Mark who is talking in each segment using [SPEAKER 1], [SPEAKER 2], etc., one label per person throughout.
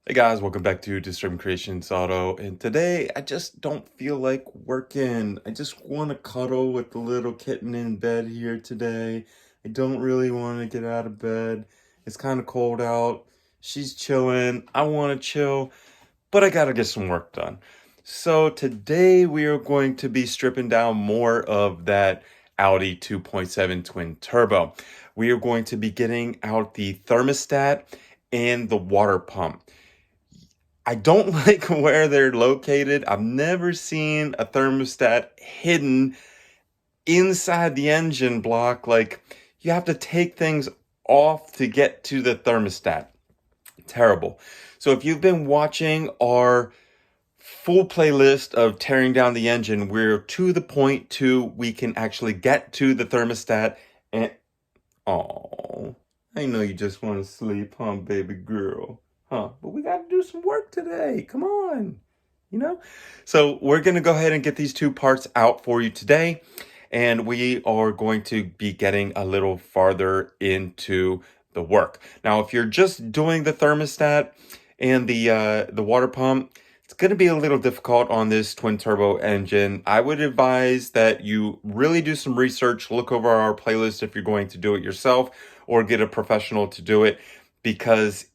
[SPEAKER 1] Hey guys, welcome back to Disturbing Kreationz Auto. And today I just don't feel like working. I just want to cuddle with the little kitten in bed here today. I don't really want to get out of bed. It's kind of cold out. She's chilling. I want to chill, but I got to get some work done. So today we are going to be stripping down more of that Audi 2.7 twin turbo. We are going to be getting out the thermostat and the water pump. I don't like where they're located. I've never seen a thermostat hidden inside the engine block. Like, you have to take things off to get to the thermostat. Terrible. So if you've been watching our full playlist of tearing down the engine, we're to the point to we can actually get to the thermostat and oh, I know you just want to sleep, huh, baby girl? Huh? But we got to do some work today. Come on. You know? So we're going to go ahead and get these two parts out for you today. And we are going to be getting a little farther into the work. Now, if you're just doing the thermostat and the water pump, it's going to be a little difficult on this twin turbo engine. I would advise that you really do some research, look over our playlist if you're going to do it yourself, or get a professional to do it, because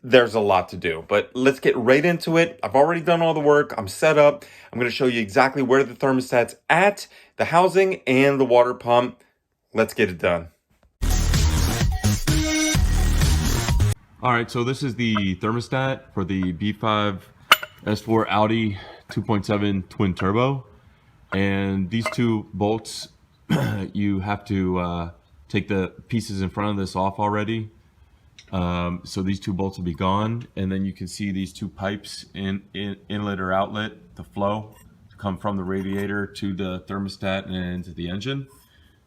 [SPEAKER 1] there's a lot to do. But let's get right into it. I've already done all the work. I'm set up. I'm going to show you exactly where the thermostat's at, the housing, and the water pump. Let's get it done.
[SPEAKER 2] All right, so this is the thermostat for the B5 S4 Audi 2.7 twin turbo. And these two bolts, you have to take the pieces in front of this off already. So these two bolts will be gone. And then you can see these two pipes in inlet or outlet, the flow to come from the radiator to the thermostat and to the engine.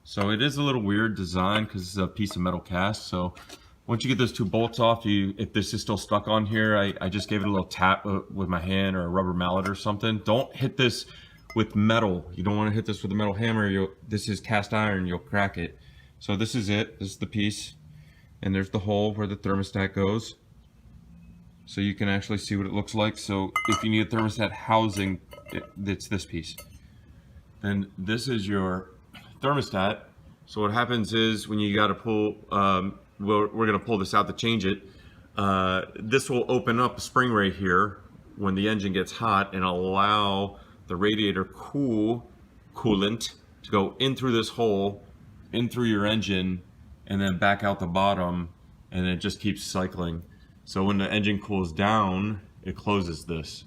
[SPEAKER 2] So it is a little weird design because it's a piece of metal cast. So once you get those two bolts off, if this is still stuck on here, I just gave it a little tap with my hand or a rubber mallet or something. Don't hit this with metal. You don't want to hit this with a metal hammer. This is cast iron, you'll crack it. So this is it. This is the piece. And there's the hole where the thermostat goes. So you can actually see what it looks like. So if you need a thermostat housing, it's this piece. Then this is your thermostat. So what happens is when you got to pull, we're going to pull this out to change it. This will open up a spring right here when the engine gets hot and allow the radiator coolant to go in through this hole, in through your engine, and then back out the bottom, and it just keeps cycling. So when the engine cools down, it closes this.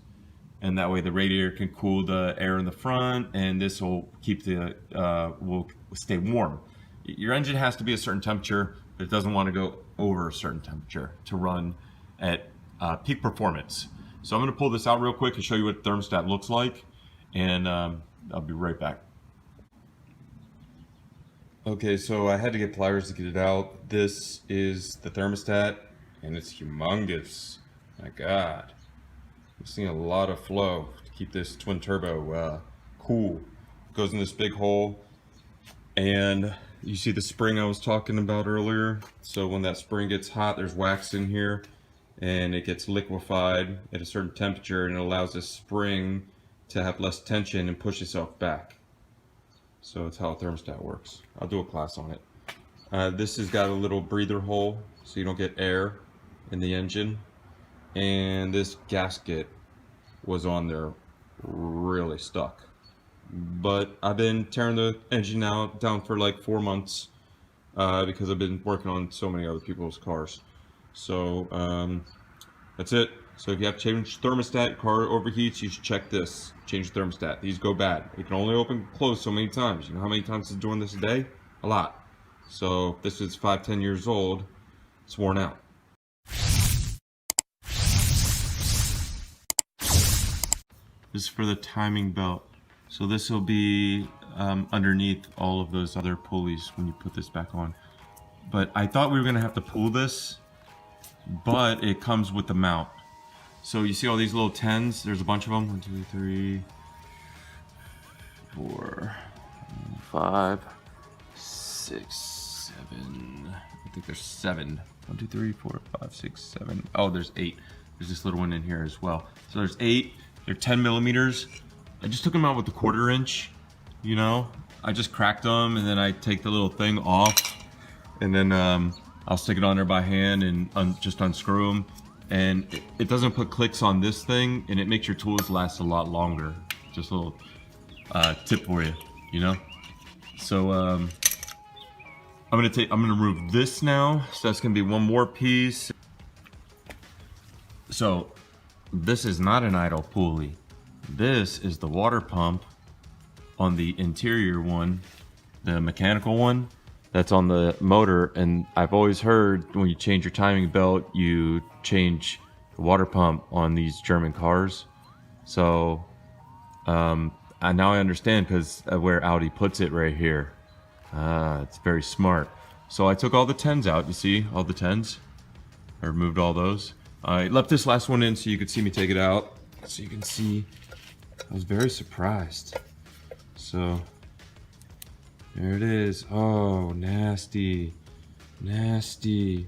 [SPEAKER 2] And that way the radiator can cool the air in the front, and this will keep will stay warm. Your engine has to be a certain temperature, but it doesn't want to go over a certain temperature to run at peak performance. So I'm going to pull this out real quick and show you what the thermostat looks like, and I'll be right back. Okay, so I had to get pliers to get it out. This is the thermostat, and it's humongous. My God. I'm seeing a lot of flow to keep this twin turbo cool. It goes in this big hole, and you see the spring I was talking about earlier. So when that spring gets hot, there's wax in here, and it gets liquefied at a certain temperature, and it allows this spring to have less tension and push itself back. So that's how a thermostat works. I'll do a class on it. This has got a little breather hole so you don't get air in the engine. And this gasket was on there really stuck. But I've been tearing the engine down for like 4 months because I've been working on so many other people's cars. So that's it. So if you have to change thermostat, car overheats, you should check this. Change the thermostat. These go bad. It can only open and close so many times. You know how many times it's doing this a day? A lot. So if this is 5-10 years old, it's worn out. This is for the timing belt. So this will be underneath all of those other pulleys when you put this back on. But I thought we were gonna have to pull this, but it comes with the mount. So you see all these little 10s? There's a bunch of them. 1, 2, 3, 4, 5, 6, 7. I think there's 7. 1, 2, 3, 4, 5, 6, 7. Oh, there's 8. There's this little one in here as well. So there's 8, they're 10 millimeters. I just took them out with the 1/4 inch, you know. I just cracked them and then I take the little thing off and then I'll stick it on there by hand and just unscrew them. And it doesn't put clicks on this thing and it makes your tools last a lot longer. Just a little tip for you, you know. So I'm gonna remove this now. So that's gonna be one more piece. So this is not an idle pulley. This is the water pump on the interior one, the mechanical one that's on the motor. And I've always heard when you change your timing belt, you change the water pump on these German cars. So now I understand because of where Audi puts it right here. It's very smart. So I took all the 10s out, you see, all the 10s. I removed all those. I left this last one in so you could see me take it out. So you can see, I was very surprised. So, there it is. Oh, nasty, nasty.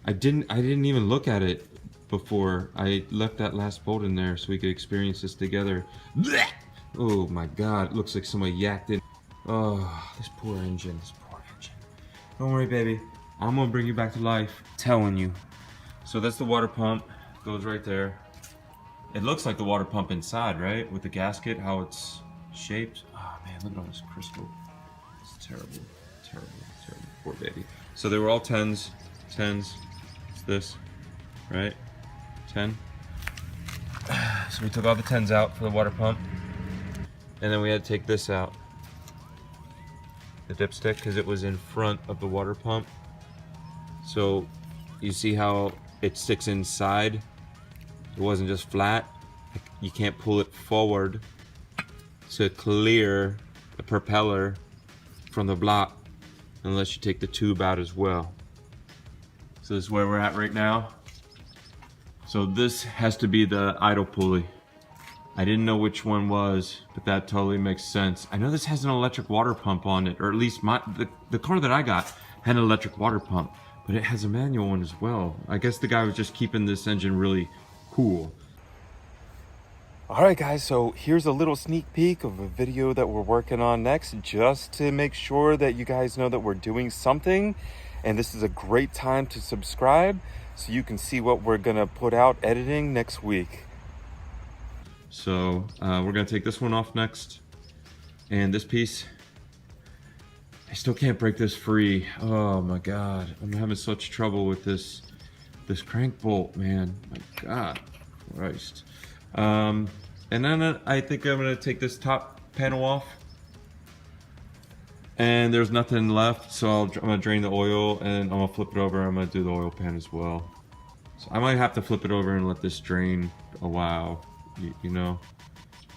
[SPEAKER 2] I didn't even look at it before. I left that last bolt in there so we could experience this together. Oh my God, it looks like somebody yacked it. Oh, this poor engine, this poor engine. Don't worry, baby. I'm gonna bring you back to life. I'm telling you. So that's the water pump, goes right there. It looks like the water pump inside, right? With the gasket, how it's shaped. Oh man, look at all this crystal. It's terrible, terrible, terrible. Poor baby. So they were all 10s, 10s. It's this, right? 10. So we took all the 10s out for the water pump. And then we had to take this out. The dipstick, because it was in front of the water pump. So you see how it sticks inside? It wasn't just flat. You can't pull it forward to clear the propeller from the block unless you take the tube out as well. So this is where we're at right now. So this has to be the idle pulley. I didn't know which one was, but that totally makes sense. I know this has an electric water pump on it, or at least the car that I got had an electric water pump, but it has a manual one as well. I guess the guy was just keeping this engine really cool. All right, guys, so here's a little sneak peek of a video that we're working on next, just to make sure that you guys know that we're doing something. And this is a great time to subscribe so you can see what we're gonna put out editing next week. So we're gonna take this one off next. And this piece, I still can't break this free. Oh my God, I'm having such trouble with this crank bolt, man. My God, Christ. And then I think I'm gonna take this top panel off. And there's nothing left, so I'm gonna drain the oil and I'm gonna flip it over. I'm gonna do the oil pan as well. So I might have to flip it over and let this drain a while, you know.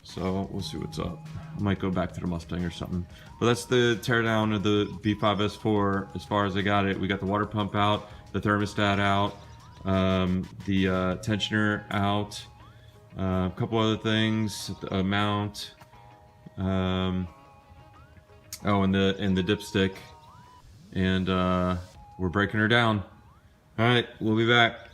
[SPEAKER 2] So we'll see what's up. I might go back to the Mustang or something. But that's the teardown of the B5 S4 as far as I got it. We got the water pump out, the thermostat out, the tensioner out, a couple other things, a mount, oh, and the dipstick, and we're breaking her down. All right, we'll be back.